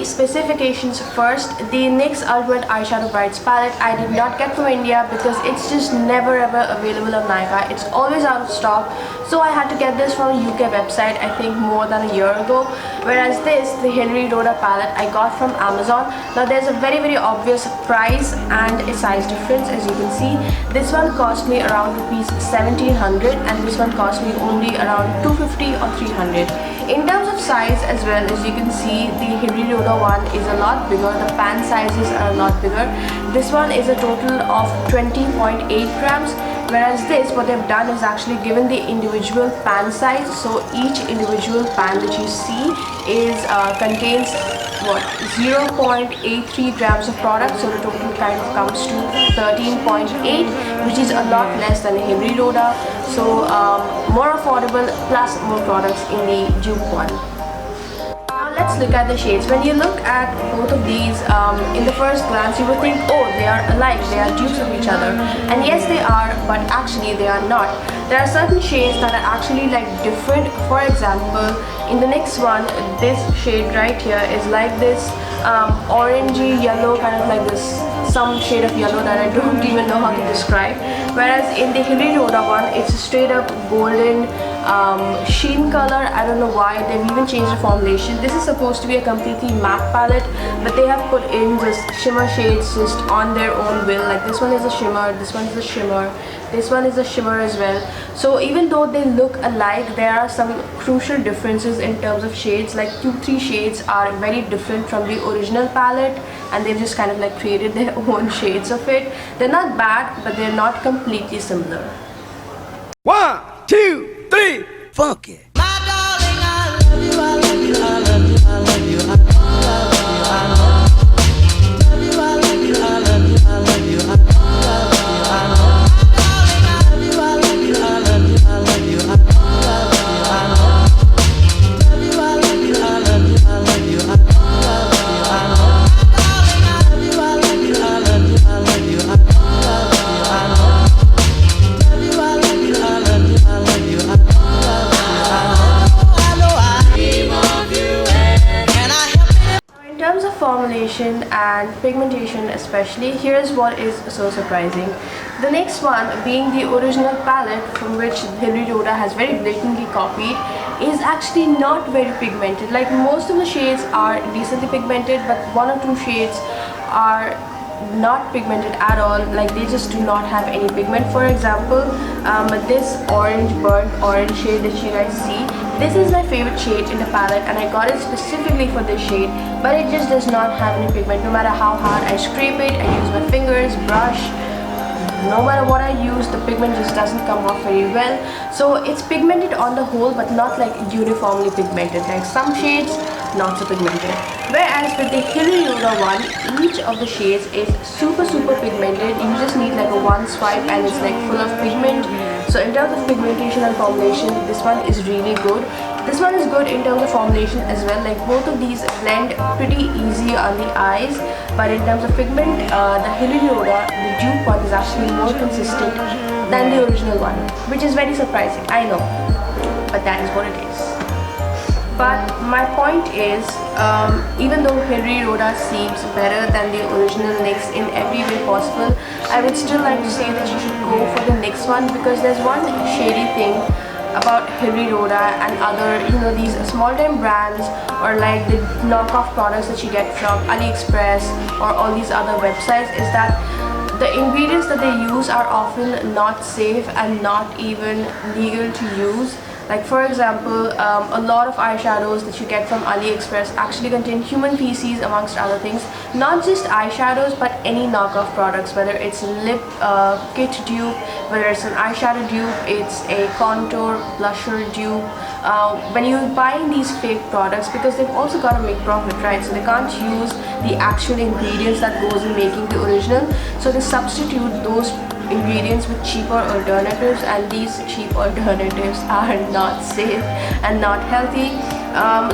specifications first. The NYX Ultimate Eyeshadow Brights palette I did not get from India because it's just never ever available on Nykaa. It's always out of stock, so I had to get this from a UK website, I think more than a year ago. Whereas this, the Hilary Rhoda palette, I got from Amazon. Now there's a very obvious price and a size difference, as you can see. This one cost me around rupees 1700 and this one cost me only around 250 or 300. In terms of size as well, as you can see, the Hilary Rhoda one is a lot bigger. The pan sizes are a lot bigger. This one is a total of 20.8 grams. Whereas this, what they've done is actually given the individual pan size. So each individual pan that you see is contains what 0.83 grams of product. So the total kind of comes to 13.8, which is a lot less than a Hilary Rhoda. So more affordable plus more products in the dupe one. Let's look at the shades. When you look at both of these, in the first glance you would think, oh, they are alike, they are dupes of each other. And yes, they are, but actually they are not. There are certain shades that are actually like different. For example, in the next one, this shade right here is like this orangey yellow, kind of like this some shade of yellow that I don't even know how to describe. Whereas in the Hilary Rhoda one, it's a straight up golden sheen color. I don't know why they've even changed the formulation. This is supposed to be a completely matte palette, but they have put in just shimmer shades just on their own will. Like this one is a shimmer, this one is a shimmer, this one is a shimmer as well. So even though they look alike, there are some crucial differences in terms of shades. Like 2-3 shades are very different from the original palette, and they've just kind of like created their own shades of it. They're not bad, but they're not completely similar. 1, 2, 3, funk it. My darling, I love you, I love you, I love you, I love you, I love you, I love you, I love you. Formulation and pigmentation especially, here's what is so surprising. The next one, being the original palette from which Hilary Rhoda has very blatantly copied, is actually not very pigmented. Like most of the shades are decently pigmented, but 1 or 2 shades are not pigmented at all. Like they just do not have any pigment. For example, this orange, burnt orange shade that you guys see, this is my favorite shade in the palette and I got it specifically for this shade, but it just does not have any pigment. No matter how hard I scrape it, I use my fingers, brush, no matter what I use, the pigment just doesn't come off very well. So it's pigmented on the whole, but not like uniformly pigmented. Like some shades, not so pigmented. Whereas with the Hilary Rhoda one, each of the shades is super pigmented. You just need like a one swipe and it's like full of pigment. So in terms of pigmentation and formulation, this one is really good. This one is good in terms of formulation as well. Like both of these blend pretty easy on the eyes, but in terms of pigment, the Hilary Rhoda, the dupe one, is actually more consistent than the original one, which is very surprising, I know, but that is what it is. But my point is, even though Hilary Rhoda seems better than the original NYX in every way possible, I would still like to say that you should go for the NYX one, because there's one shady thing about Hilary Rhoda and other, these small time brands or like the knockoff products that you get from AliExpress or all these other websites, is that the ingredients that they use are often not safe and not even legal to use. Like for example, a lot of eyeshadows that you get from AliExpress actually contain human feces amongst other things. Not just eyeshadows, but any knockoff products, whether it's a lip kit dupe, whether it's an eyeshadow dupe, it's a contour blusher dupe. When you're buying these fake products, because they've also got to make profit, right? So they can't use the actual ingredients that goes in making the original. So they substitute those ingredients with cheaper alternatives, and these cheap alternatives are not safe and not healthy.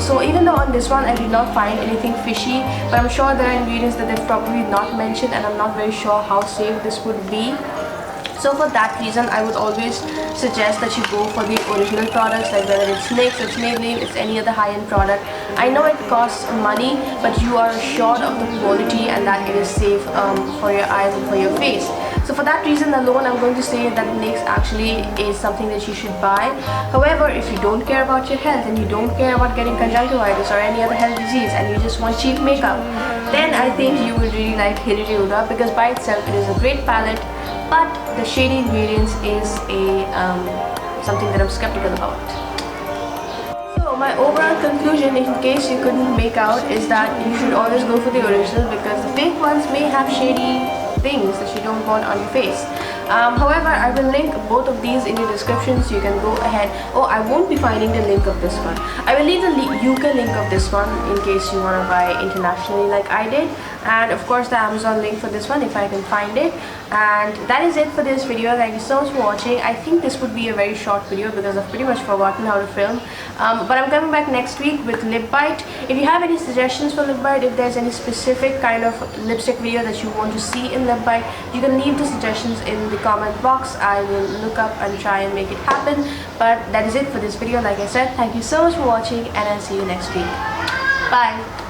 So even though on this one I did not find anything fishy, but I'm sure there are ingredients that they've probably not mentioned, and I'm not very sure how safe this would be. So for that reason, I would always suggest that you go for the original products, like whether it's NYX, it's Maybelline, it's any other high-end product. I know it costs money, but you are assured of the quality and that it is safe for your eyes and for your face. So for that reason alone, I'm going to say that NYX actually is something that you should buy. However, if you don't care about your health and you don't care about getting conjunctivitis or any other health disease and you just want cheap makeup, then I think you will really like Hilary Rhoda, because by itself it is a great palette, but the shady ingredients is something that I'm skeptical about. So my overall conclusion, in case you couldn't make out, is that you should always go for the original, because the fake ones may have shady things that you don't want on your face. However, I will link both of these in the description, so you can go ahead. Oh, I won't be finding the link of this one. I will leave the UK link of this one in case you want to buy internationally like I did, and of course the Amazon link for this one if I can find it. And that is it for this video. Thank you so much for watching. I think this would be a very short video because I've pretty much forgotten how to film, but I'm coming back next week with lip bite. If you have any suggestions for lip bite, if there's any specific kind of lipstick video that you want to see in lip bite, you can leave the suggestions in the comment box. I will look up and try and make it happen. But that is it for this video. Like I said, thank you so much for watching, and I'll see you next week. Bye.